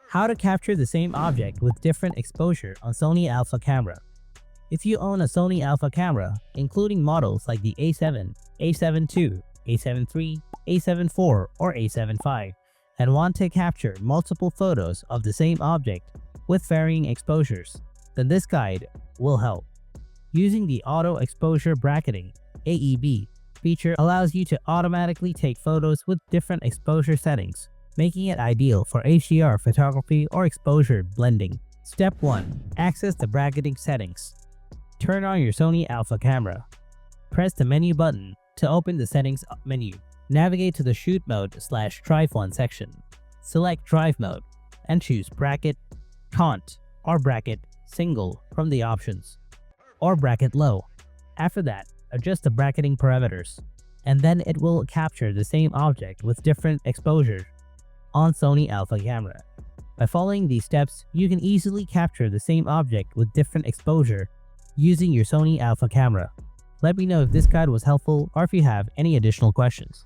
How to capture the same object with different exposure on Sony Alpha camera. If you own a Sony Alpha camera, including models like the A7, A7 II, A7 III, A7 IV, or A7 V, and want to capture multiple photos of the same object with varying exposures, then this guide will help. Using the Auto Exposure Bracketing (AEB) feature allows you to automatically take photos with different exposure settings, making it ideal for HDR photography or exposure blending. Step 1. Access the bracketing settings. Turn on your Sony Alpha camera. Press the menu button to open the settings menu. Navigate to the Shoot Mode/Drive 1 section. Select Drive Mode and choose Bracket, Cont, or Bracket Single from the options, or Bracket Low. After that, adjust the bracketing parameters, and then it will capture the same object with different exposures on Sony Alpha camera. By following these steps, you can easily capture the same object with different exposure using your Sony Alpha camera. Let me know if this guide was helpful or if you have any additional questions.